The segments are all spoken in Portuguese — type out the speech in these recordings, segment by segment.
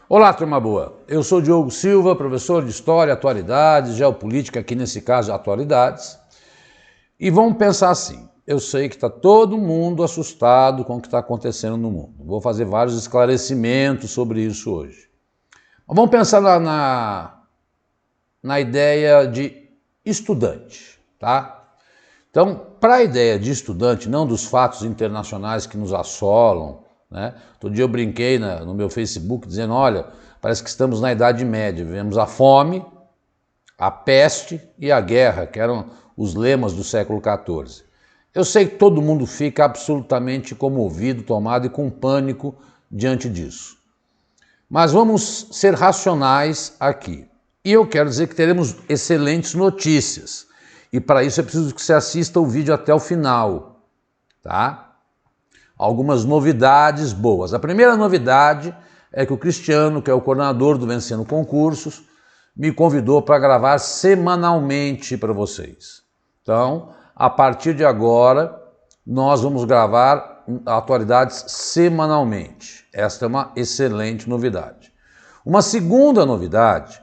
Olá, turma boa. Eu sou Diogo Silva, professor de História, Atualidades, Geopolítica, aqui nesse caso Atualidades. E vamos pensar assim, eu sei que está todo mundo assustado com o que está acontecendo no mundo. Vou fazer vários esclarecimentos sobre isso hoje. Mas vamos pensar na ideia de estudante, tá? Então, para a ideia de estudante, não dos fatos internacionais que nos assolam, né? Todo dia eu brinquei no meu Facebook dizendo, olha, parece que estamos na Idade Média, vivemos a fome, a peste e a guerra, que eram os lemas do século XIV. Eu sei que todo mundo fica absolutamente comovido, tomado e com pânico diante disso. Mas vamos ser racionais aqui. E eu quero dizer que teremos excelentes notícias. E para isso é preciso que você assista o vídeo até o final, tá? Algumas novidades boas. A primeira novidade é que o Cristiano, que é o coordenador do Vencendo Concursos, me convidou para gravar semanalmente para vocês. Então, a partir de agora, nós vamos gravar atualidades semanalmente. Esta é uma excelente novidade. Uma segunda novidade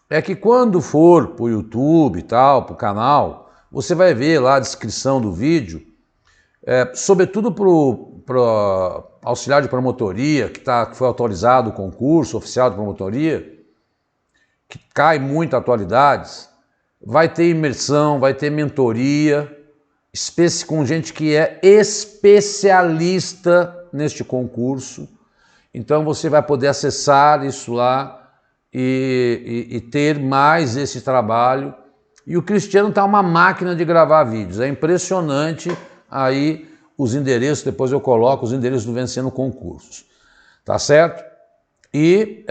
é que quando for para o YouTube e tal, para o canal, você vai ver lá a descrição do vídeo, sobretudo para o auxiliar de promotoria, que foi autorizado o concurso oficial de promotoria, que cai muito atualidades, vai ter imersão, vai ter mentoria, com gente que é especialista neste concurso. Então você vai poder acessar isso lá e ter mais esse trabalho. E o Cristiano está uma máquina de gravar vídeos, é impressionante aí os endereços, depois eu coloco os endereços do Vencendo Concursos, tá certo? E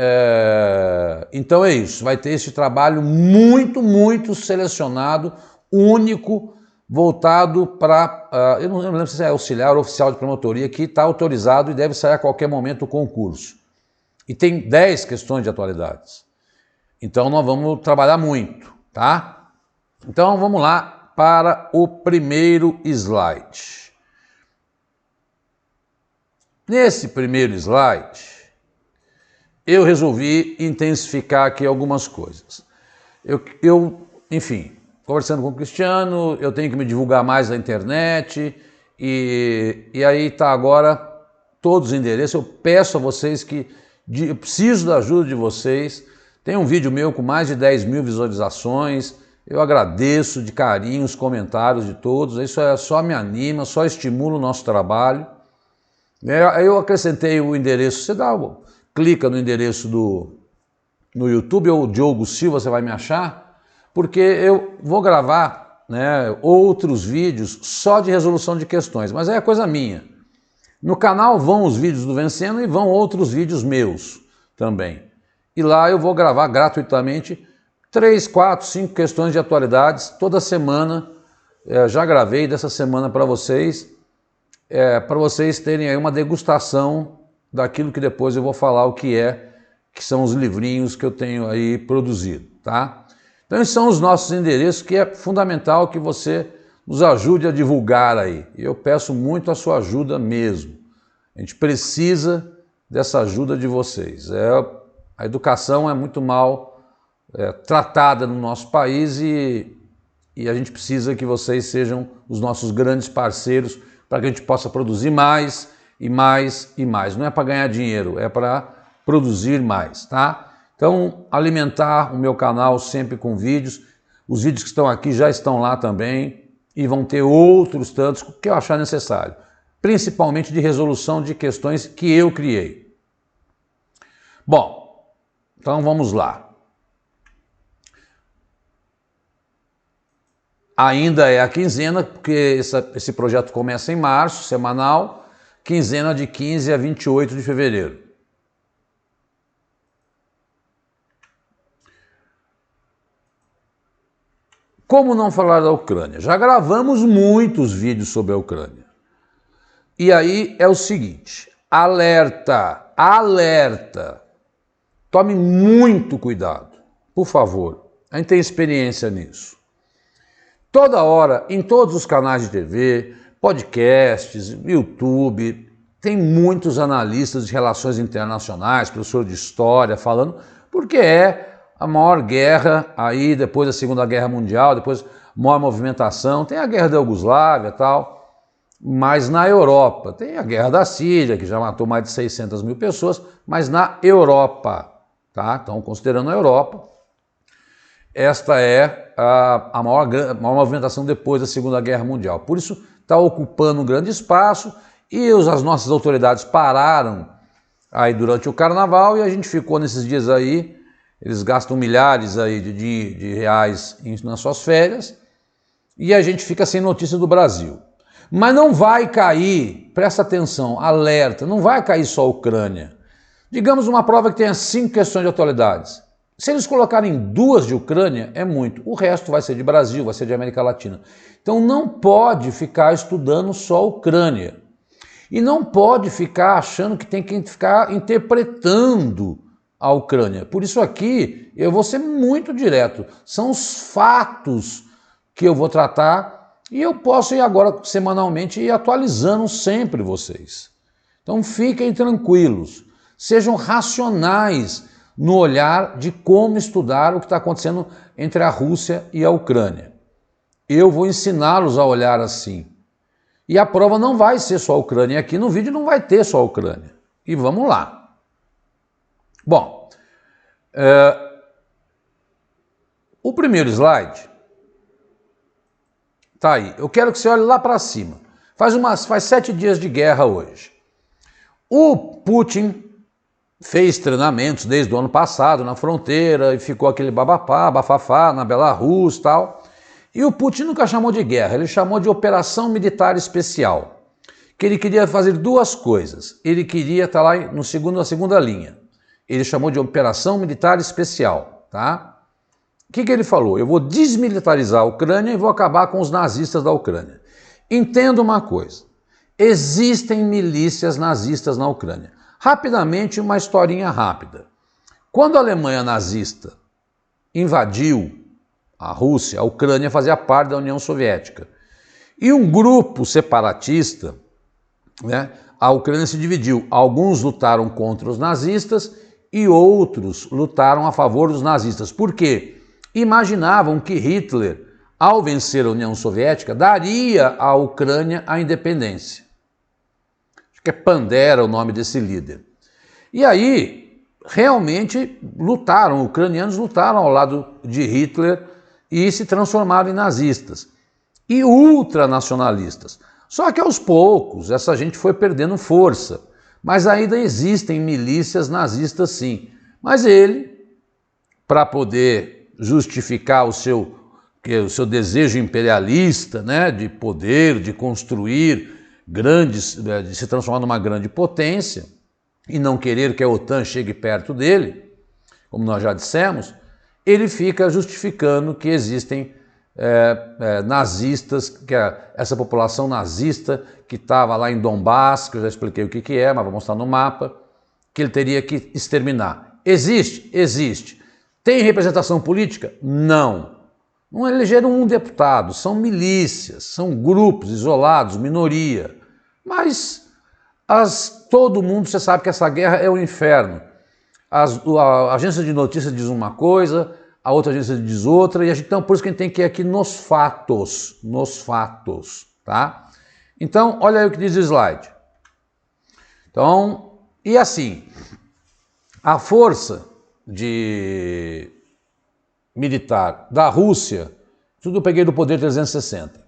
então é isso, vai ter esse trabalho muito selecionado, único, voltado para, eu não lembro se é auxiliar ou oficial de promotoria, que está autorizado e deve sair a qualquer momento o concurso. E tem 10 questões de atualidades. Então nós vamos trabalhar muito, tá? Então vamos lá para o primeiro slide. Nesse primeiro slide, eu resolvi intensificar aqui algumas coisas. Enfim, conversando com o Cristiano, eu tenho que me divulgar mais na internet, e aí está agora todos os endereços. Eu peço a vocês eu preciso da ajuda de vocês. Tem um vídeo meu com mais de 10 mil visualizações, eu agradeço de carinho os comentários de todos, isso só me anima, só estimula o nosso trabalho. Aí eu acrescentei o endereço, clica no endereço no YouTube, ou Diogo Silva, você vai me achar, porque eu vou gravar, né, outros vídeos só de resolução de questões, mas é coisa minha. No canal vão os vídeos do Vencendo e vão outros vídeos meus também. E lá eu vou gravar gratuitamente 3, 4, 5 questões de atualidades toda semana. Já gravei dessa semana para vocês terem aí uma degustação daquilo que depois eu vou falar que são os livrinhos que eu tenho aí produzido, tá? Então esses são os nossos endereços, que é fundamental que você nos ajude a divulgar aí. Eu peço muito a sua ajuda mesmo. A gente precisa dessa ajuda de vocês. A educação é muito mal tratada no nosso país e a gente precisa que vocês sejam os nossos grandes parceiros para que a gente possa produzir mais e mais e mais. Não é para ganhar dinheiro, é para produzir mais, tá? Então, alimentar o meu canal sempre com vídeos. Os vídeos que estão aqui já estão lá também e vão ter outros tantos que eu achar necessário, principalmente de resolução de questões que eu criei. Bom, então vamos lá. Ainda é a quinzena, porque esse projeto começa em março, semanal, quinzena de 15 a 28 de fevereiro. Como não falar da Ucrânia? Já gravamos muitos vídeos sobre a Ucrânia. E aí é o seguinte, alerta, alerta, tome muito cuidado, por favor, a gente tem experiência nisso. Toda hora, em todos os canais de TV, podcasts, YouTube, tem muitos analistas de relações internacionais, professor de história, falando, porque é a maior guerra aí depois da Segunda Guerra Mundial, depois maior movimentação, tem a guerra da Iugoslávia e tal, mas na Europa, tem a guerra da Síria, que já matou mais de 600 mil pessoas, mas na Europa, tá? Então, considerando a Europa, esta é a maior movimentação depois da Segunda Guerra Mundial. Por isso, está ocupando um grande espaço e as nossas autoridades pararam aí durante o Carnaval e a gente ficou nesses dias aí, eles gastam milhares aí de reais nas suas férias e a gente fica sem notícia do Brasil. Mas não vai cair, presta atenção, alerta, não vai cair só a Ucrânia. Digamos uma prova que tenha 5 questões de atualidades. Se eles colocarem 2 de Ucrânia, é muito. O resto vai ser de Brasil, vai ser de América Latina. Então não pode ficar estudando só a Ucrânia. E não pode ficar achando que tem que ficar interpretando a Ucrânia. Por isso aqui eu vou ser muito direto. São os fatos que eu vou tratar e eu posso ir agora semanalmente ir atualizando sempre vocês. Então fiquem tranquilos, sejam racionais no olhar de como estudar o que está acontecendo entre a Rússia e a Ucrânia. Eu vou ensiná-los a olhar assim. E a prova não vai ser só a Ucrânia. Aqui no vídeo não vai ter só a Ucrânia. E vamos lá. Bom, o primeiro slide tá aí. Eu quero que você olhe lá para cima. Faz 7 dias de guerra hoje. O Putin fez treinamentos desde o ano passado na fronteira e ficou aquele bafafá na Belarus e tal. E o Putin nunca chamou de guerra, ele chamou de operação militar especial. Que ele queria fazer 2 coisas. Ele queria estar lá na segunda linha. Ele chamou de operação militar especial, tá? O que ele falou? Eu vou desmilitarizar a Ucrânia e vou acabar com os nazistas da Ucrânia. Entenda uma coisa, existem milícias nazistas na Ucrânia. Rapidamente, uma historinha rápida. Quando a Alemanha nazista invadiu a Rússia, a Ucrânia fazia parte da União Soviética. E um grupo separatista, né, a Ucrânia se dividiu. Alguns lutaram contra os nazistas e outros lutaram a favor dos nazistas. Por quê? Imaginavam que Hitler, ao vencer a União Soviética, daria à Ucrânia a independência. Acho que é Bandera o nome desse líder. E aí, realmente lutaram, ucranianos lutaram ao lado de Hitler e se transformaram em nazistas e ultranacionalistas. Só que aos poucos essa gente foi perdendo força, mas ainda existem milícias nazistas sim. Mas ele, para poder justificar o seu desejo imperialista, né, de poder, de construir grandes, de se transformar numa grande potência e não querer que a OTAN chegue perto dele, como nós já dissemos, ele fica justificando que existem nazistas, que essa população nazista que estava lá em Donbass, que eu já expliquei o que é, mas vou mostrar no mapa, que ele teria que exterminar. Existe? Existe. Tem representação política? Não. Não elegeram um deputado, são milícias, são grupos isolados, minoria. Mas todo mundo, você sabe que essa guerra é o inferno. A agência de notícias diz uma coisa, a outra agência diz outra, e então por isso que a gente tem que ir aqui nos fatos, tá? Então, olha aí o que diz o slide. Então, e assim, a força militar da Rússia, tudo eu peguei do Poder 360,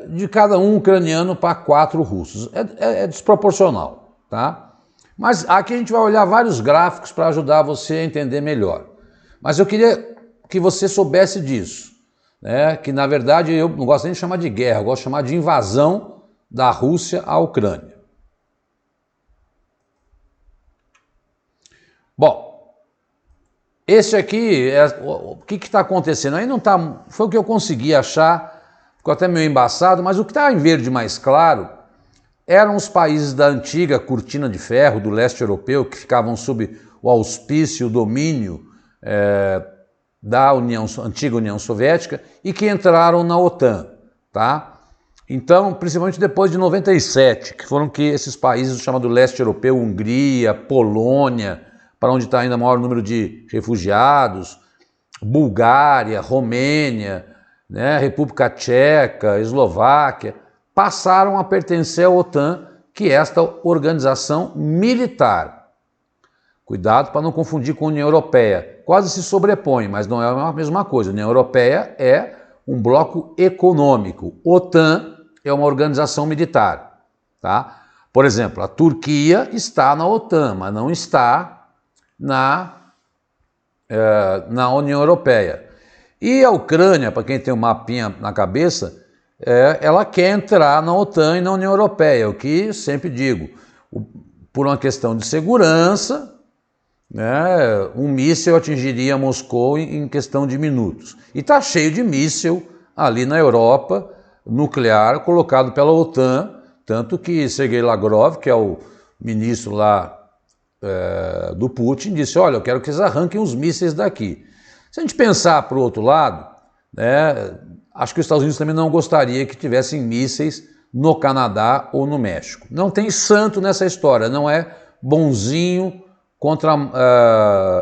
de cada um ucraniano para 4 russos. É desproporcional, tá? Mas aqui a gente vai olhar vários gráficos para ajudar você a entender melhor. Mas eu queria que você soubesse disso, né? Que na verdade eu não gosto nem de chamar de guerra, eu gosto de chamar de invasão da Rússia à Ucrânia. Bom, esse aqui, o que está acontecendo? Aí não tá, foi o que eu consegui achar, ficou até meio embaçado, mas o que está em verde mais claro eram os países da antiga cortina de ferro do leste europeu, que ficavam sob o auspício, o domínio da antiga União Soviética e que entraram na OTAN, tá? Então, principalmente depois de 97, que foram que esses países chamados leste europeu, Hungria, Polônia, para onde está ainda o maior número de refugiados, Bulgária, Romênia, né, República Tcheca, Eslováquia, passaram a pertencer à OTAN, que é esta organização militar. Cuidado para não confundir com a União Europeia. Quase se sobrepõe, mas não é a mesma coisa. A União Europeia é um bloco econômico. OTAN é uma organização militar. Tá? Por exemplo, a Turquia está na OTAN, mas não está na União Europeia. E a Ucrânia, para quem tem um mapinha na cabeça, ela quer entrar na OTAN e na União Europeia, o que sempre digo, por uma questão de segurança, né, um míssil atingiria Moscou em questão de minutos. E está cheio de míssil ali na Europa, nuclear, colocado pela OTAN, tanto que Sergei Lavrov, que é o ministro lá do Putin, disse, olha, eu quero que eles arranquem os mísseis daqui. Se a gente pensar para o outro lado, né, acho que os Estados Unidos também não gostaria que tivessem mísseis no Canadá ou no México. Não tem santo nessa história, não é bonzinho contra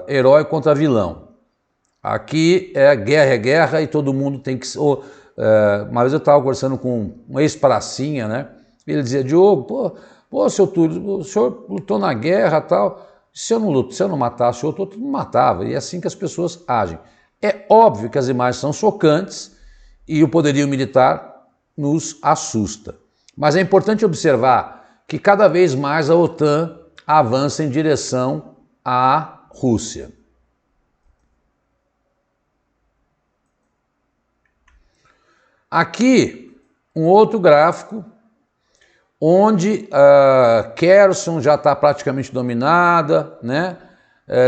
herói contra vilão. Aqui é guerra e todo mundo tem que... uma vez eu estava conversando com um ex-pracinha, né? Ele dizia, Diogo, seu Túlio, o senhor lutou na guerra e tal, se eu não matasse o outro, eu não matava. E é assim que as pessoas agem. É óbvio que as imagens são chocantes e o poderio militar nos assusta. Mas é importante observar que cada vez mais a OTAN avança em direção à Rússia. Aqui, um outro gráfico, onde Kherson já está praticamente dominada, né?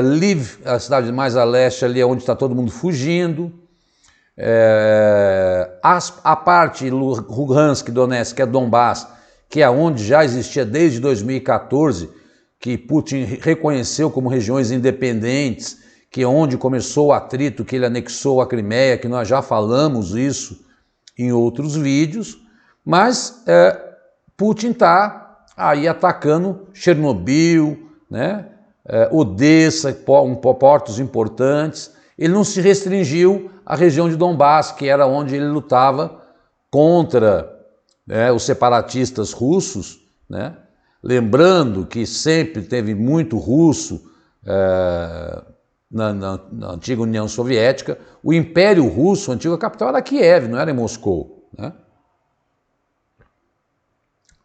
Lviv, a cidade mais a leste ali, é onde está todo mundo fugindo. A parte Luhansk, Donetsk, que é Donbass, que é onde já existia desde 2014, que Putin reconheceu como regiões independentes, que é onde começou o atrito, que ele anexou a Crimeia, que nós já falamos isso em outros vídeos, mas Putin está aí atacando Chernobyl, né? Odessa, portos importantes. Ele não se restringiu à região de Donbass, que era onde ele lutava contra os separatistas russos, né? Lembrando que sempre teve muito russo na antiga União Soviética. O Império Russo, a antiga capital, era Kiev, não era em Moscou, né?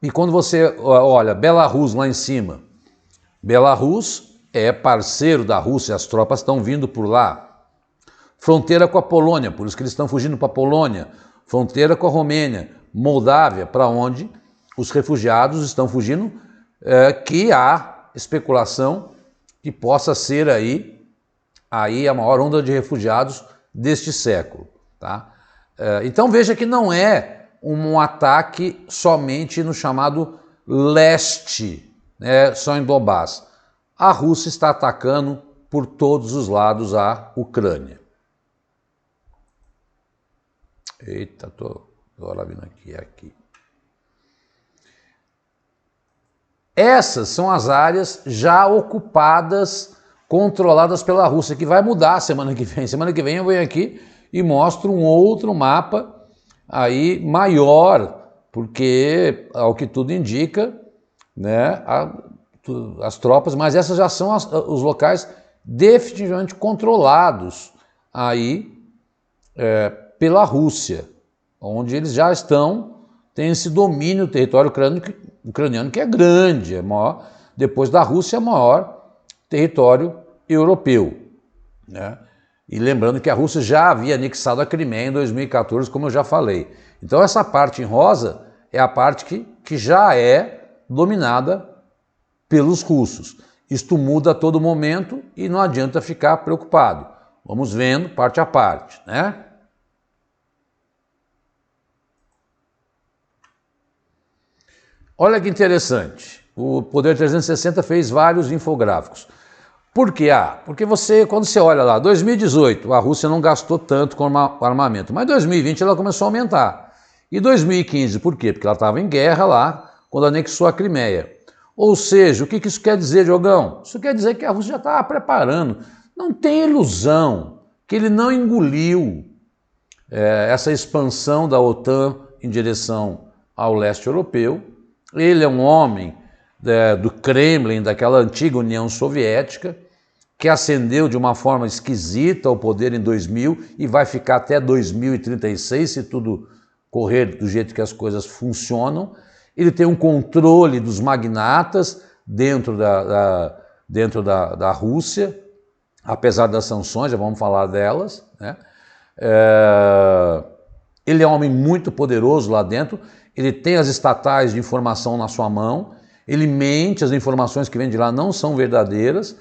E quando você olha Belarus lá em cima, Belarus é parceiro da Rússia, as tropas estão vindo por lá. Fronteira com a Polônia, por isso que eles estão fugindo para a Polônia. Fronteira com a Romênia, Moldávia, para onde os refugiados estão fugindo, que há especulação que possa ser aí a maior onda de refugiados deste século. Tá? Então veja que não é um ataque somente no chamado leste, né, só em Donbass. A Rússia está atacando por todos os lados a Ucrânia. Eita, estou agora vindo aqui. Essas são as áreas já ocupadas, controladas pela Rússia, que vai mudar semana que vem. Semana que vem eu venho aqui e mostro um outro mapa aí maior, porque, ao que tudo indica, né, as tropas, mas essas já são os locais definitivamente controlados aí pela Rússia, onde eles já têm esse domínio do território ucraniano, que é grande, é maior, depois da Rússia, é o maior território europeu, né? E lembrando que a Rússia já havia anexado a Crimeia em 2014, como eu já falei. Então essa parte em rosa é a parte que já é dominada pelos russos. Isto muda a todo momento e não adianta ficar preocupado. Vamos vendo parte a parte, né? Olha que interessante. O Poder 360 fez vários infográficos. Por quê? Porque quando você olha lá, 2018, a Rússia não gastou tanto com armamento, mas em 2020 ela começou a aumentar. E 2015, por quê? Porque ela estava em guerra lá, quando anexou a Crimeia. Ou seja, o que isso quer dizer, Diogão? Isso quer dizer que a Rússia já estava preparando. Não tem ilusão que ele não engoliu essa expansão da OTAN em direção ao leste europeu. Ele é um homem do Kremlin, daquela antiga União Soviética, que ascendeu de uma forma esquisita ao poder em 2000 e vai ficar até 2036, se tudo correr do jeito que as coisas funcionam. Ele tem um controle dos magnatas dentro da Rússia, apesar das sanções, já vamos falar delas, né? Ele é um homem muito poderoso lá dentro, ele tem as estatais de informação na sua mão, ele mente, as informações que vêm de lá não são verdadeiras,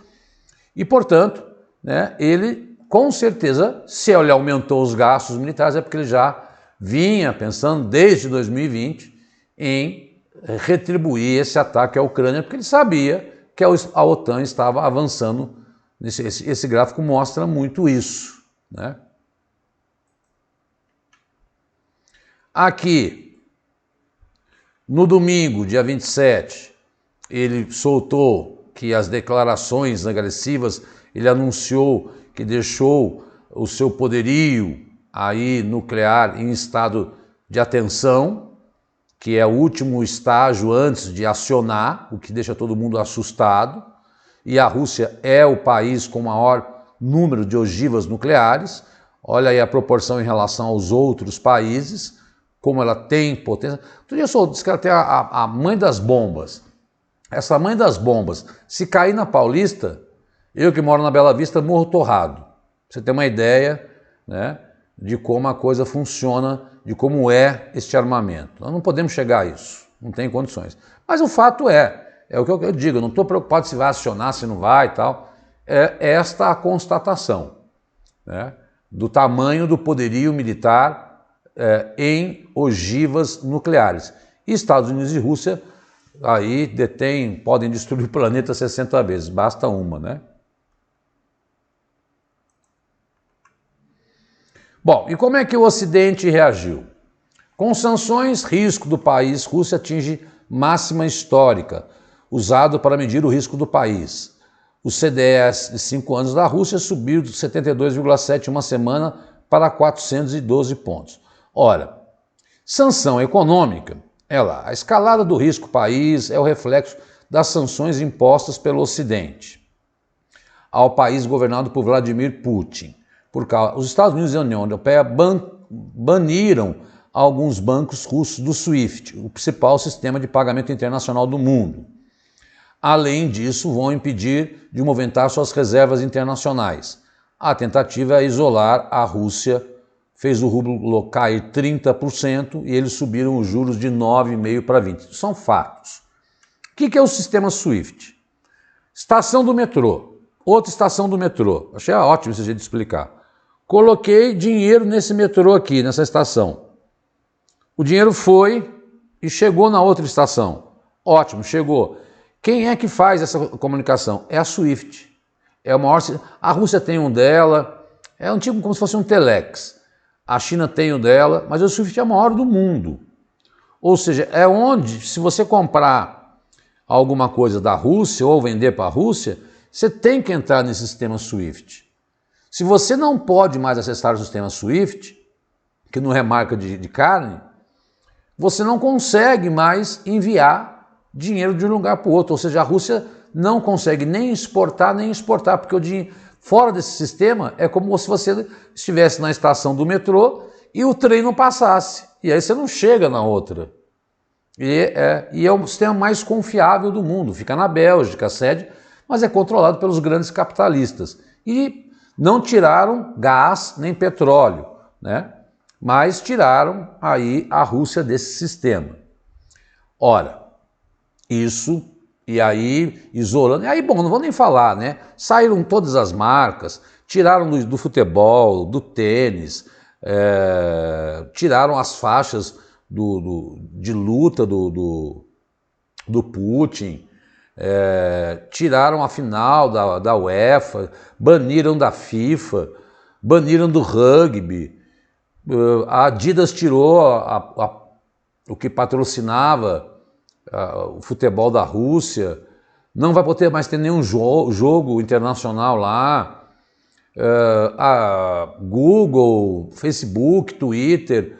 e, portanto, né, ele, com certeza, se ele aumentou os gastos militares, é porque ele já vinha pensando, desde 2020, em retribuir esse ataque à Ucrânia, porque ele sabia que a OTAN estava avançando. Esse gráfico mostra muito isso, né? Aqui, no domingo, dia 27, ele soltou que as declarações agressivas, ele anunciou que deixou o seu poderio aí nuclear em estado de atenção, que é o último estágio antes de acionar, o que deixa todo mundo assustado, e a Rússia é o país com o maior número de ogivas nucleares. Olha aí a proporção em relação aos outros países, como ela tem potência. Outro dia eu disse que ela tem a mãe das bombas. Essa mãe das bombas, se cair na Paulista, eu que moro na Bela Vista morro torrado. Pra você ter uma ideia, né, de como a coisa funciona, de como é este armamento. Nós não podemos chegar a isso, não tem condições. Mas o fato é o que eu digo, eu não estou preocupado se vai acionar, se não vai e tal. É esta a constatação, né, do tamanho do poderio militar em ogivas nucleares. E Estados Unidos e Rússia aí podem destruir o planeta 60 vezes, basta uma, né? Bom, e como é que o Ocidente reagiu? Com sanções, risco do país, Rússia atinge máxima histórica, usado para medir o risco do país. O CDS de 5 anos da Rússia subiu de 72,7 uma semana para 412 pontos. Ora, sanção econômica, a escalada do risco país é o reflexo das sanções impostas pelo Ocidente ao país governado por Vladimir Putin. Os Estados Unidos e a União Europeia baniram alguns bancos russos do SWIFT, o principal sistema de pagamento internacional do mundo. Além disso, vão impedir de movimentar suas reservas internacionais. A tentativa é isolar a Rússia, fez o rublo cair 30% e eles subiram os juros de 9,5% para 20%. São fatos. O que é o sistema SWIFT? Estação do metrô, outra estação do metrô. Achei ótimo esse jeito de explicar. Coloquei dinheiro nesse metrô aqui, nessa estação. O dinheiro foi e chegou na outra estação. Ótimo, chegou. Quem é que faz essa comunicação? É a SWIFT. É o maior. A Rússia tem um dela, é um tipo como se fosse um telex. A China tem o dela, mas o SWIFT é o maior do mundo. Ou seja, é onde, se você comprar alguma coisa da Rússia ou vender para a Rússia, você tem que entrar nesse sistema SWIFT. Se você não pode mais acessar o sistema SWIFT, que não é marca de carne, você não consegue mais enviar dinheiro de um lugar para o outro. Ou seja, a Rússia não consegue nem exportar, porque o dinheiro fora desse sistema é como se você estivesse na estação do metrô e o trem não passasse. E aí você não chega na outra. E é o sistema mais confiável do mundo. Fica na Bélgica, a sede, mas é controlado pelos grandes capitalistas. E não tiraram gás nem petróleo, né? Mas tiraram aí a Rússia desse sistema. Ora, isso, e aí isolando, e aí bom, não vou nem falar, né? Saíram todas as marcas, tiraram do futebol, do tênis, tiraram as faixas de luta do Putin, tiraram a final da UEFA, baniram da FIFA, baniram do rugby. A Adidas tirou o que patrocinava o futebol da Rússia, não vai poder mais ter nenhum jogo internacional lá. A Google, Facebook, Twitter,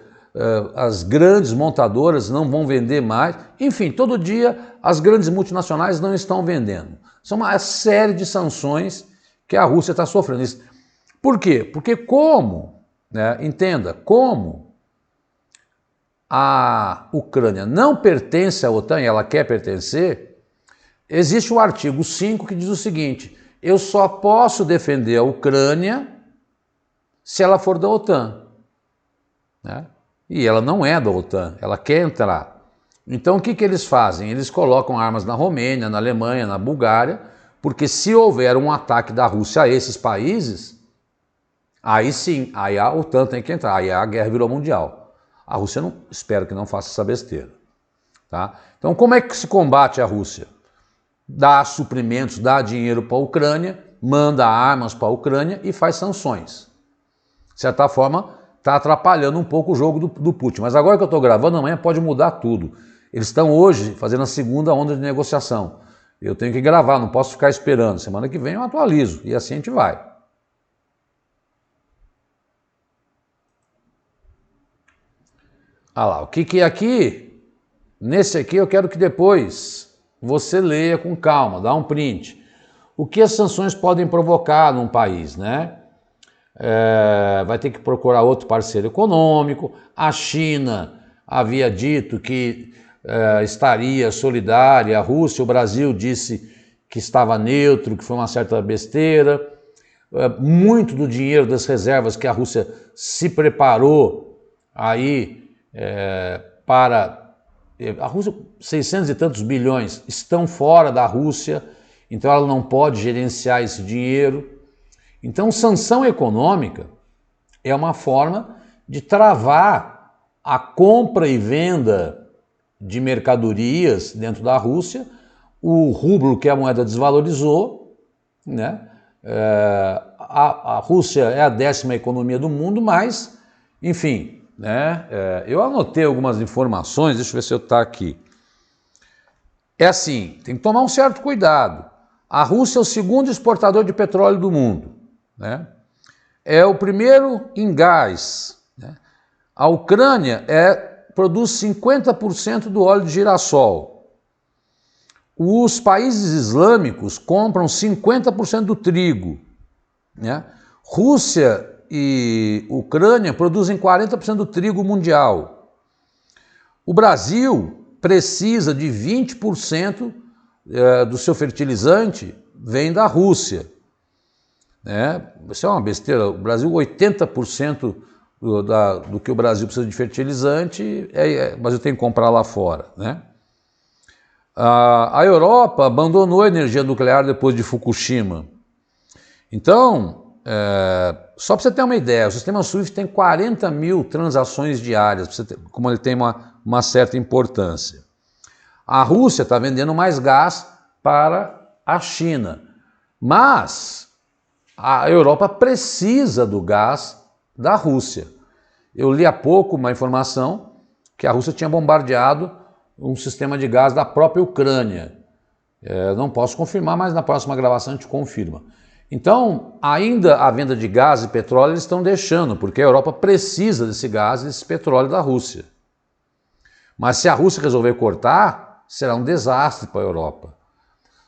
as grandes montadoras não vão vender mais. Enfim, todo dia as grandes multinacionais não estão vendendo. São uma série de sanções que a Rússia está sofrendo. Por quê? Porque entenda, como a Ucrânia não pertence à OTAN e ela quer pertencer, existe o artigo 5 que diz o seguinte: eu só posso defender a Ucrânia se ela for da OTAN. E ela não é da OTAN, ela quer entrar. Então o que eles fazem? Eles colocam armas na Romênia, na Alemanha, na Bulgária, porque se houver um ataque da Rússia a esses países, aí sim, aí a OTAN tem que entrar, aí a guerra virou mundial. A Rússia espero que não faça essa besteira. Tá? Então como é que se combate a Rússia? Dá suprimentos, dá dinheiro para a Ucrânia, manda armas para a Ucrânia e faz sanções. De certa forma, está atrapalhando um pouco o jogo do Putin. Mas agora que eu estou gravando, amanhã pode mudar tudo. Eles estão hoje fazendo a segunda onda de negociação. Eu tenho que gravar, não posso ficar esperando. Semana que vem eu atualizo e assim a gente vai. Olha lá, o que é aqui? Nesse aqui eu quero que depois você leia com calma, dá um print. O que as sanções podem provocar num país, né? Vai ter que procurar outro parceiro econômico. A China havia dito que estaria solidária, a Rússia, o Brasil disse que estava neutro, que foi uma certa besteira. Muito do dinheiro das reservas que a Rússia se preparou aí para... A Rússia, 600 e tantos bilhões estão fora da Rússia, então ela não pode gerenciar esse dinheiro. Então, sanção econômica é uma forma de travar a compra e venda de mercadorias dentro da Rússia. O rublo, que é a moeda, desvalorizou, né? A Rússia é a 10ª economia do mundo, mas, enfim... eu anotei algumas informações, deixa eu ver se eu está aqui. É assim, tem que tomar um certo cuidado. A Rússia é o segundo exportador de petróleo do mundo, né? É o primeiro em gás, né? A Ucrânia produz 50% do óleo de girassol. Os países islâmicos compram 50% do trigo, né? Rússia e Ucrânia produzem 40% do trigo mundial. O Brasil precisa de 20% do seu fertilizante vem da Rússia. Isso é uma besteira. O Brasil, 80% do que o Brasil precisa de fertilizante, o Brasil tem que comprar lá fora, né? A Europa abandonou a energia nuclear depois de Fukushima. Então, só para você ter uma ideia, o sistema SWIFT tem 40 mil transações diárias, como ele tem uma certa importância. A Rússia está vendendo mais gás para a China, mas a Europa precisa do gás da Rússia. Eu li há pouco uma informação que a Rússia tinha bombardeado um sistema de gás da própria Ucrânia. Não posso confirmar, mas na próxima gravação a gente confirma. Então, ainda a venda de gás e petróleo eles estão deixando, porque a Europa precisa desse gás e desse petróleo da Rússia. Mas se a Rússia resolver cortar, será um desastre para a Europa.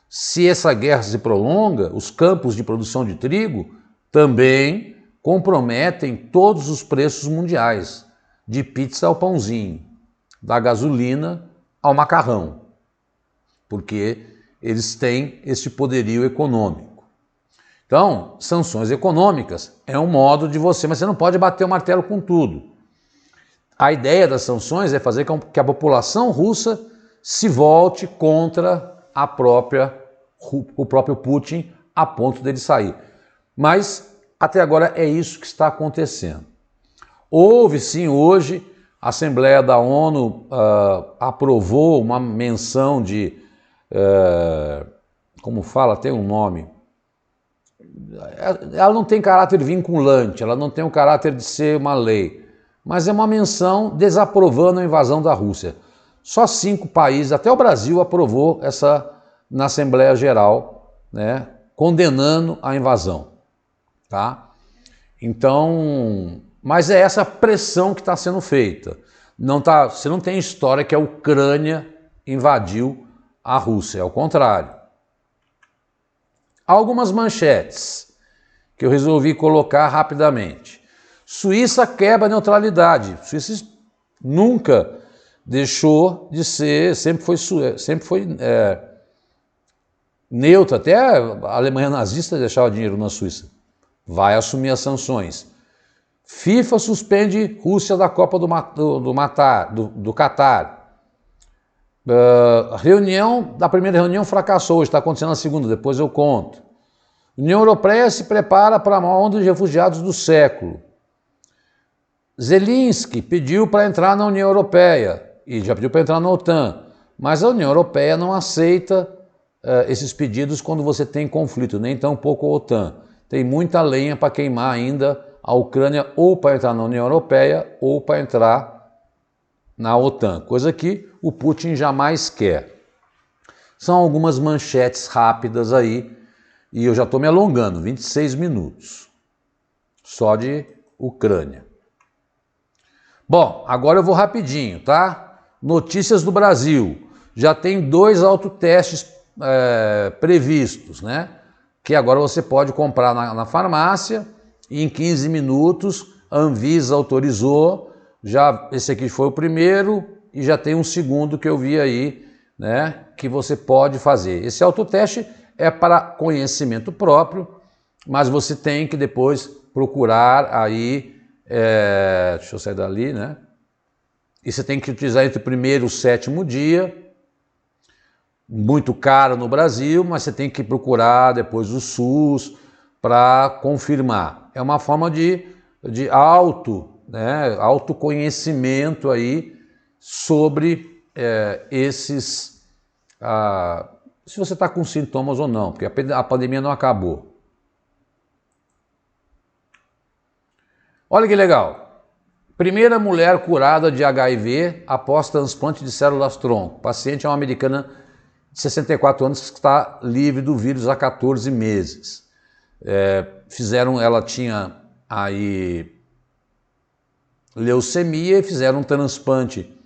Se essa guerra se prolonga, os campos de produção de trigo também comprometem todos os preços mundiais, de pizza ao pãozinho, da gasolina ao macarrão, porque eles têm esse poderio econômico. Então, sanções econômicas é um modo de mas você não pode bater o martelo com tudo. A ideia das sanções é fazer com que a população russa se volte contra o próprio Putin a ponto dele sair. Mas, até agora, é isso que está acontecendo. Houve, sim, hoje, a Assembleia da ONU aprovou uma menção de... como fala? Tem um nome... Ela não tem caráter vinculante, ela não tem o caráter de ser uma lei, mas é uma menção desaprovando a invasão da Rússia. Só 5 países, até o Brasil, aprovou essa na Assembleia Geral, né, condenando a invasão. Tá? Então, mas é essa pressão que está sendo feita. Você não tem história que a Ucrânia invadiu a Rússia, é o contrário. Algumas manchetes que eu resolvi colocar rapidamente. Suíça quebra a neutralidade. Suíça nunca deixou de ser, sempre foi neutra. Até a Alemanha nazista deixava dinheiro na Suíça. Vai assumir as sanções. FIFA suspende Rússia da Copa do Catar. A primeira reunião fracassou, hoje está acontecendo a segunda, depois eu conto. União Europeia se prepara para a maior onda de refugiados do século. Zelensky pediu para entrar na União Europeia e já pediu para entrar na OTAN, mas a União Europeia não aceita esses pedidos quando você tem conflito, nem tampouco a OTAN. Tem muita lenha para queimar ainda a Ucrânia, ou para entrar na União Europeia ou para entrar na OTAN, coisa que o Putin jamais quer. São algumas manchetes rápidas aí, e eu já estou me alongando, 26 minutos, só de Ucrânia. Bom, agora eu vou rapidinho, tá? Notícias do Brasil. Já tem 2 autotestes previstos, né? Que agora você pode comprar na farmácia e em 15 minutos a Anvisa autorizou. Já esse aqui foi o primeiro e já tem um segundo que eu vi aí, né? Que você pode fazer. Esse autoteste é para conhecimento próprio, mas você tem que depois procurar aí, deixa eu sair dali, né? E você tem que utilizar entre o 1º e o 7º dia, muito caro no Brasil, mas você tem que procurar depois o SUS para confirmar. É uma forma de autoconhecimento aí sobre esses... se você está com sintomas ou não, porque a pandemia não acabou. Olha que legal. Primeira mulher curada de HIV após transplante de células-tronco. O paciente é uma americana de 64 anos que está livre do vírus há 14 meses. Ela tinha aí leucemia e fizeram um transplante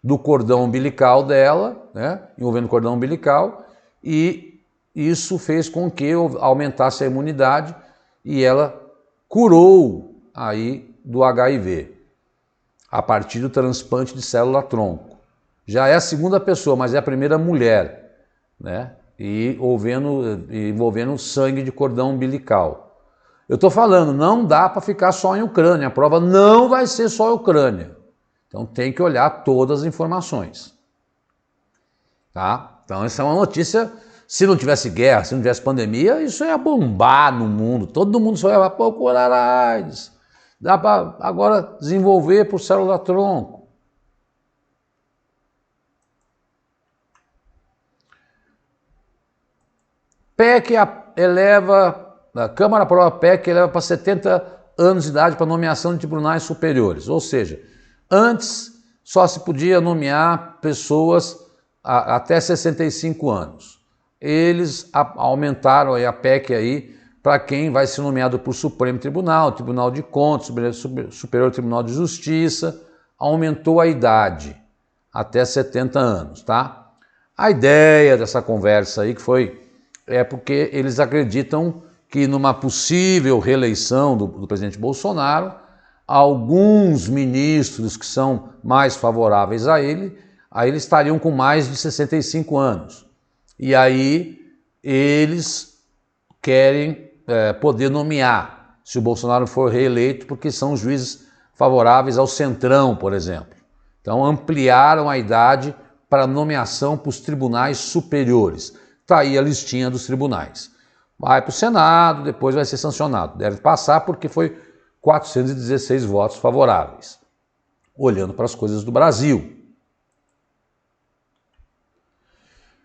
do cordão umbilical dela, né, envolvendo o cordão umbilical, e isso fez com que aumentasse a imunidade e ela curou aí do HIV a partir do transplante de célula-tronco. Já é a segunda pessoa, mas é a primeira mulher, né? E envolvendo sangue de cordão umbilical. Eu estou falando, não dá para ficar só em Ucrânia, a prova não vai ser só Ucrânia. Então tem que olhar todas as informações. Tá? Então essa é uma notícia, se não tivesse guerra, se não tivesse pandemia, isso ia bombar no mundo, todo mundo só ia procurar a AIDS. Dá para agora desenvolver por célula-tronco. A Câmara aprova a PEC que eleva para 70 anos de idade para nomeação de tribunais superiores. Ou seja, antes só se podia nomear pessoas até 65 anos. Eles aumentaram a PEC aí para quem vai ser nomeado por Supremo Tribunal, Tribunal de Contas, Superior Tribunal de Justiça, aumentou a idade até 70 anos, tá? A ideia dessa conversa aí é porque eles acreditam que numa possível reeleição do presidente Bolsonaro, alguns ministros que são mais favoráveis a ele estariam com mais de 65 anos. E aí eles querem poder nomear, se o Bolsonaro for reeleito, porque são juízes favoráveis ao Centrão, por exemplo. Então ampliaram a idade para nomeação para os tribunais superiores. Está aí a listinha dos tribunais. Vai para o Senado, depois vai ser sancionado. Deve passar porque foi 416 votos favoráveis. Olhando para as coisas do Brasil.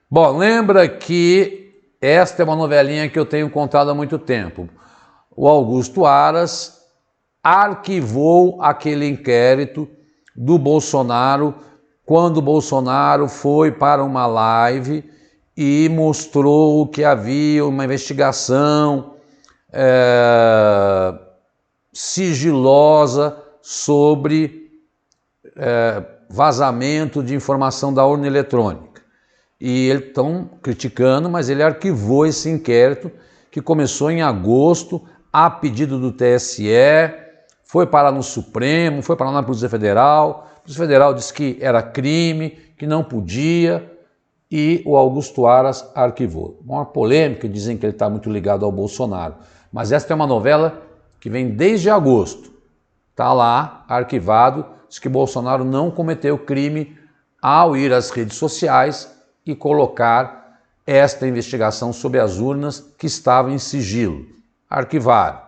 Bom, lembra que esta é uma novelinha que eu tenho contado há muito tempo. O Augusto Aras arquivou aquele inquérito do Bolsonaro quando o Bolsonaro foi para uma live e mostrou que havia uma investigação sigilosa sobre vazamento de informação da urna eletrônica. E eles estão criticando, mas ele arquivou esse inquérito que começou em agosto, a pedido do TSE, foi parar no Supremo, foi parar na Polícia Federal. A Polícia Federal disse que era crime, que não podia, e o Augusto Aras arquivou. Uma polêmica, dizem que ele está muito ligado ao Bolsonaro. Mas esta é uma novela que vem desde agosto. Está lá, arquivado, diz que Bolsonaro não cometeu crime ao ir às redes sociais e colocar esta investigação sobre as urnas que estava em sigilo. Arquivaram.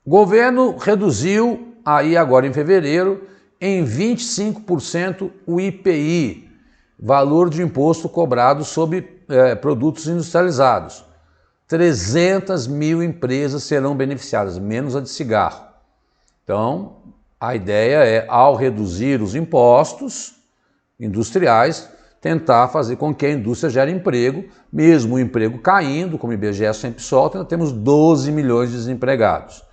O governo reduziu, aí agora em fevereiro, em 25% o IPI, valor de imposto cobrado sobre produtos industrializados. 300 mil empresas serão beneficiadas, menos a de cigarro. Então, a ideia é, ao reduzir os impostos industriais, tentar fazer com que a indústria gere emprego, mesmo o emprego caindo, como o IBGE sempre solta, nós temos 12 milhões de desempregados.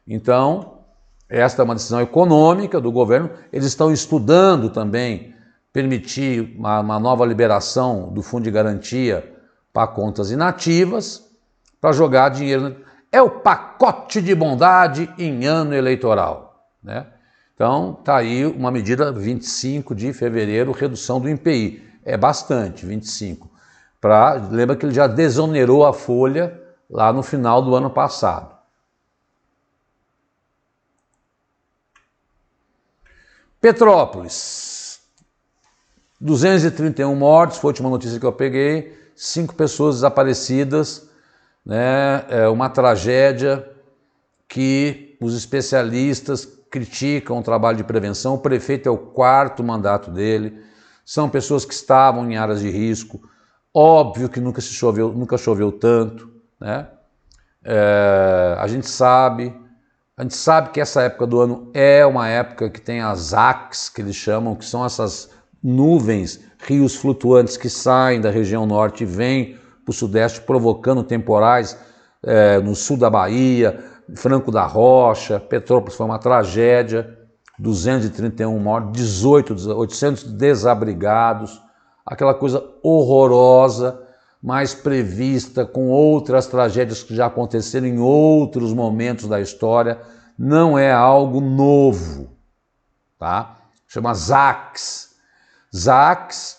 Então, esta é uma decisão econômica do governo. Eles estão estudando também permitir uma nova liberação do Fundo de Garantia para contas inativas, para jogar dinheiro. É o pacote de bondade em ano eleitoral, né? Então, está aí uma medida 25 de fevereiro, redução do IPI. É bastante, 25. Lembra que ele já desonerou a folha lá no final do ano passado. Petrópolis, 231 mortos, foi a última notícia que eu peguei, 5 pessoas desaparecidas, né? É uma tragédia que os especialistas criticam o trabalho de prevenção. O prefeito é o 4º mandato dele, são pessoas que estavam em áreas de risco, óbvio que nunca choveu tanto, né? A gente sabe que essa época do ano é uma época que tem as ACs, que eles chamam, que são essas nuvens, rios flutuantes que saem da região norte e vêm para o sudeste, provocando temporais no sul da Bahia, Franco da Rocha. Petrópolis foi uma tragédia, 231 mortos, 800 desabrigados, aquela coisa horrorosa, mas prevista com outras tragédias que já aconteceram em outros momentos da história, não é algo novo, tá? Chama ZACs. ZACs,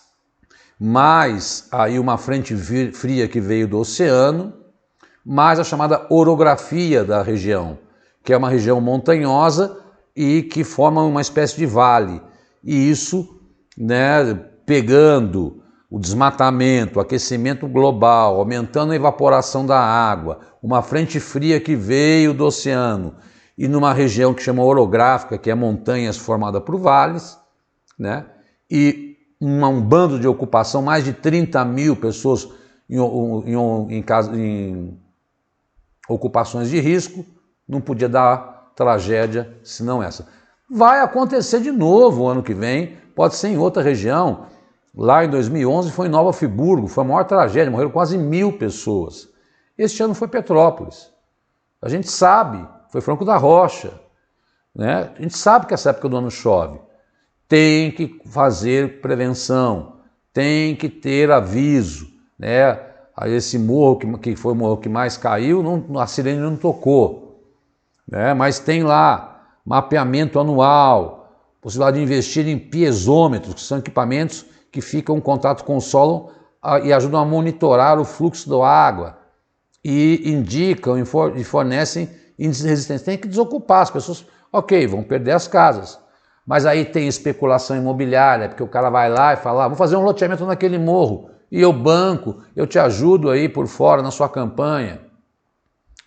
mais aí uma frente fria que veio do oceano, mais a chamada orografia da região, que é uma região montanhosa e que forma uma espécie de vale. E isso, né, pegando o desmatamento, o aquecimento global, aumentando a evaporação da água, uma frente fria que veio do oceano e numa região que chama orográfica, que é montanhas formadas por vales, né? E um bando de ocupação, mais de 30 mil pessoas em ocupações de risco, não podia dar tragédia senão essa. Vai acontecer de novo o ano que vem, pode ser em outra região. Lá em 2011 foi em Nova Friburgo, foi a maior tragédia, morreram quase 1.000 pessoas. Este ano foi Petrópolis. A gente sabe, foi Franco da Rocha, né? A gente sabe que essa época do ano chove. Tem que fazer prevenção, tem que ter aviso, né? Aí esse morro que foi o morro que mais caiu, a sirene não tocou, né? Mas tem lá mapeamento anual, possibilidade de investir em piezômetros, que são equipamentos que ficam em contato com o solo e ajudam a monitorar o fluxo da água e indicam e fornecem índices de resistência. Tem que desocupar as pessoas, ok, vão perder as casas, mas aí tem especulação imobiliária, porque o cara vai lá e fala, vou fazer um loteamento naquele morro, e eu banco, eu te ajudo aí por fora na sua campanha.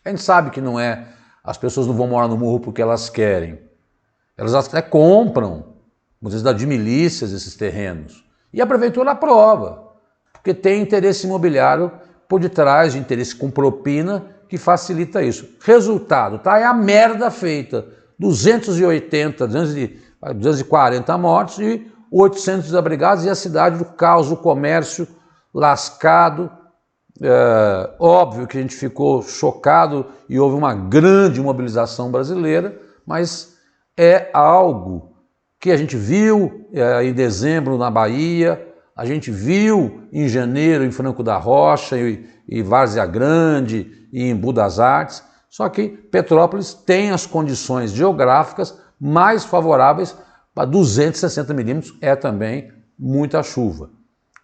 A gente sabe que não é, as pessoas não vão morar no morro porque elas querem, elas até compram, muitas vezes de milícias esses terrenos, e a prefeitura aprova, porque tem interesse imobiliário por detrás, de interesse com propina, que facilita isso. Resultado, tá? É a merda feita. 240 mortos e 800 desabrigados, e a cidade do caos, o comércio lascado. Óbvio que a gente ficou chocado e houve uma grande mobilização brasileira, mas é algo que a gente viu em dezembro na Bahia, a gente viu em janeiro em Franco da Rocha, em Várzea Grande e em Budas Artes, só que Petrópolis tem as condições geográficas mais favoráveis para 260 milímetros, é também muita chuva.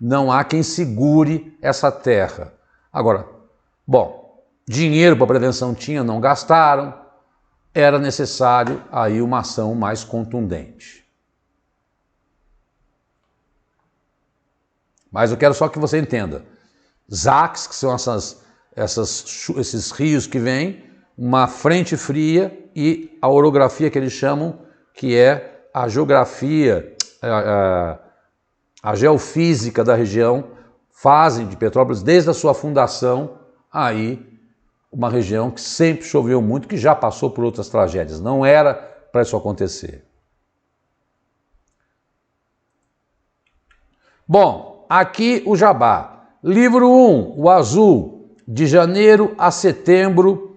Não há quem segure essa terra. Agora, bom, dinheiro para prevenção tinha, não gastaram, era necessário aí uma ação mais contundente. Mas eu quero só que você entenda, ZACs, que são esses rios que vêm, uma frente fria e a orografia que eles chamam, que é a geografia, a geofísica da região, fazem de Petrópolis, desde a sua fundação, aí uma região que sempre choveu muito, que já passou por outras tragédias. Não era para isso acontecer. Bom, aqui o jabá. Livro 1, o azul, de janeiro a setembro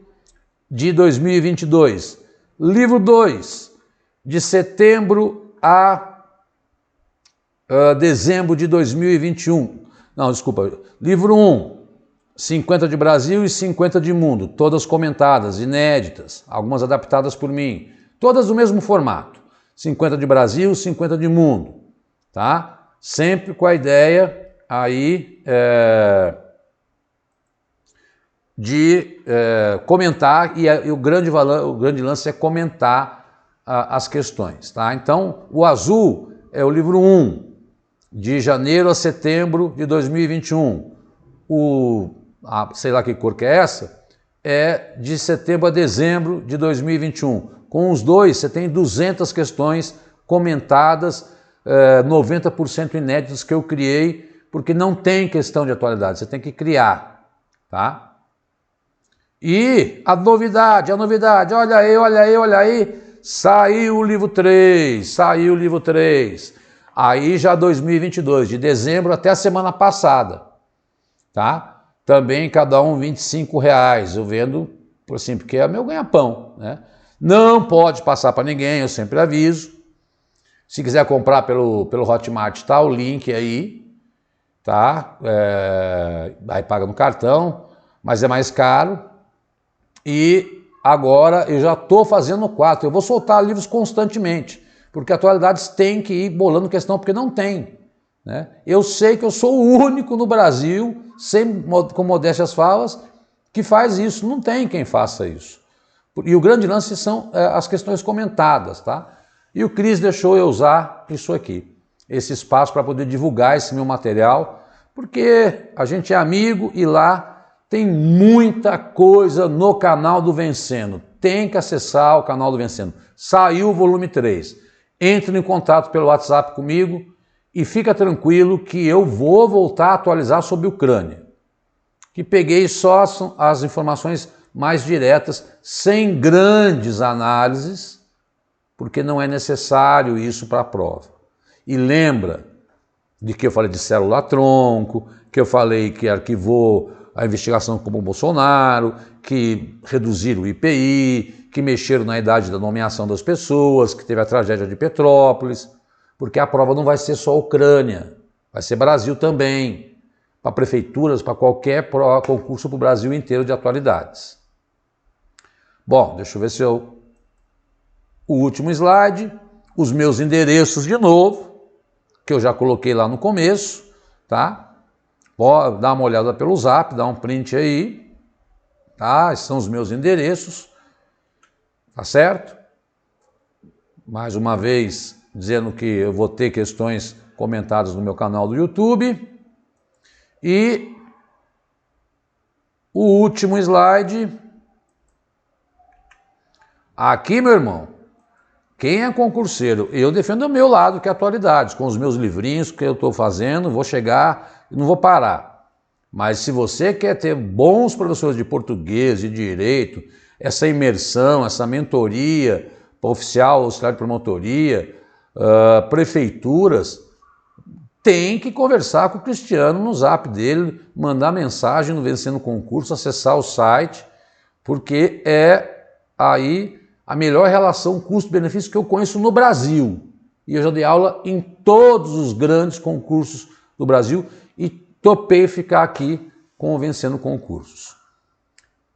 de 2022. Livro 2, de setembro a dezembro de 2021. Não, desculpa. Livro 1, 50 de Brasil e 50 de mundo, todas comentadas, inéditas, algumas adaptadas por mim, todas do mesmo formato. 50 de Brasil, 50 de mundo, tá? Sempre com a ideia aí de comentar, e o grande lance é comentar as questões, tá? Então, o azul é o livro 1, de janeiro a setembro de 2021. Sei lá que cor que é essa, é de setembro a dezembro de 2021. Com os dois, você tem 200 questões comentadas, 90% inéditas que eu criei, porque não tem questão de atualidade, você tem que criar, tá? E a novidade, olha aí, saiu o livro 3, aí já 2022, de dezembro até a semana passada, tá? Também cada um R$25, eu vendo, assim, porque é meu ganha-pão, né? Não pode passar para ninguém, eu sempre aviso. Se quiser comprar pelo Hotmart, tá o link aí, tá? Aí paga no cartão, mas é mais caro. E agora eu já estou fazendo o 4, eu vou soltar livros constantemente, porque atualidades tem que ir bolando questão, porque não tem, né? Eu sei que eu sou o único no Brasil, com modéstias falas, que faz isso, não tem quem faça isso. E o grande lance são as questões comentadas, tá? E o Cris deixou eu usar isso aqui, esse espaço para poder divulgar esse meu material, porque a gente é amigo e lá tem muita coisa no canal do Vencendo. Tem que acessar o canal do Vencendo. Saiu o volume 3. Entre em contato pelo WhatsApp comigo e fica tranquilo que eu vou voltar a atualizar sobre Ucrânia. Que peguei só as informações mais diretas, sem grandes análises, porque não é necessário isso para a prova. E lembra de que eu falei de célula-tronco, que eu falei que arquivou a investigação como o Bolsonaro, que reduziram o IPI, que mexeram na idade da nomeação das pessoas, que teve a tragédia de Petrópolis, porque a prova não vai ser só Ucrânia, vai ser Brasil também, para prefeituras, para qualquer concurso para o Brasil inteiro de atualidades. Bom, deixa eu ver se o último slide, os meus endereços de novo, que eu já coloquei lá no começo, tá? Pode dar uma olhada pelo Zap, dá um print aí, tá? Esses são os meus endereços, tá certo? Mais uma vez, dizendo que eu vou ter questões comentadas no meu canal do YouTube. E o último slide. Aqui, meu irmão, quem é concurseiro? Eu defendo o meu lado, que é atualidades, com os meus livrinhos que eu estou fazendo, vou chegar não vou parar. Mas se você quer ter bons professores de português, de direito, essa imersão, essa mentoria para oficial, auxiliar de promotoria, prefeituras, tem que conversar com o Cristiano no zap dele, mandar mensagem no Vencendo Concurso, acessar o site, porque é aí a melhor relação custo-benefício que eu conheço no Brasil. E eu já dei aula em todos os grandes concursos do Brasil e topei ficar aqui com o Vencendo Concursos.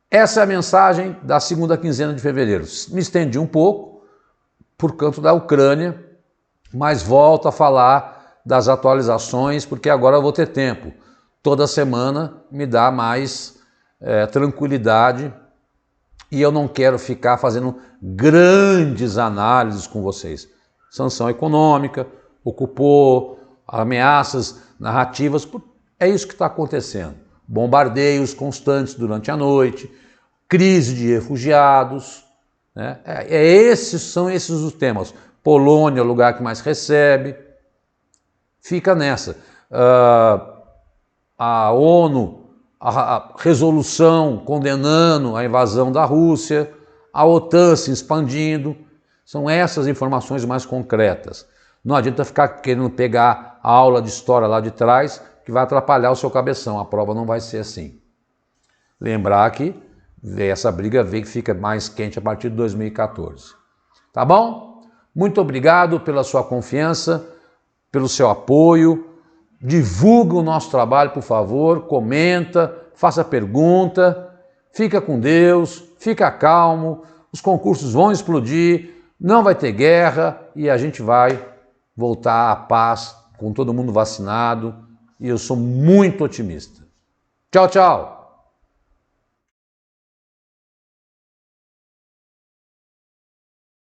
Essa é a mensagem da segunda quinzena de fevereiro. Me estendi um pouco por conta da Ucrânia, mas volto a falar das atualizações, porque agora eu vou ter tempo. Toda semana me dá mais tranquilidade e eu não quero ficar fazendo grandes análises com vocês. Sanção econômica, ocupou, ameaças narrativas, é isso que está acontecendo. Bombardeios constantes durante a noite, crise de refugiados, né? São esses os temas. Polônia, o lugar que mais recebe, fica nessa. A ONU, a resolução condenando a invasão da Rússia, a OTAN se expandindo, são essas informações mais concretas. Não adianta ficar querendo pegar a aula de história lá de trás, que vai atrapalhar o seu cabeção, a prova não vai ser assim. Lembrar que essa briga fica mais quente a partir de 2014. Tá bom? Muito obrigado pela sua confiança, pelo seu apoio. Divulga o nosso trabalho, por favor, comenta, faça pergunta, fica com Deus, fica calmo, os concursos vão explodir, não vai ter guerra e a gente vai voltar à paz com todo mundo vacinado e eu sou muito otimista. Tchau, tchau!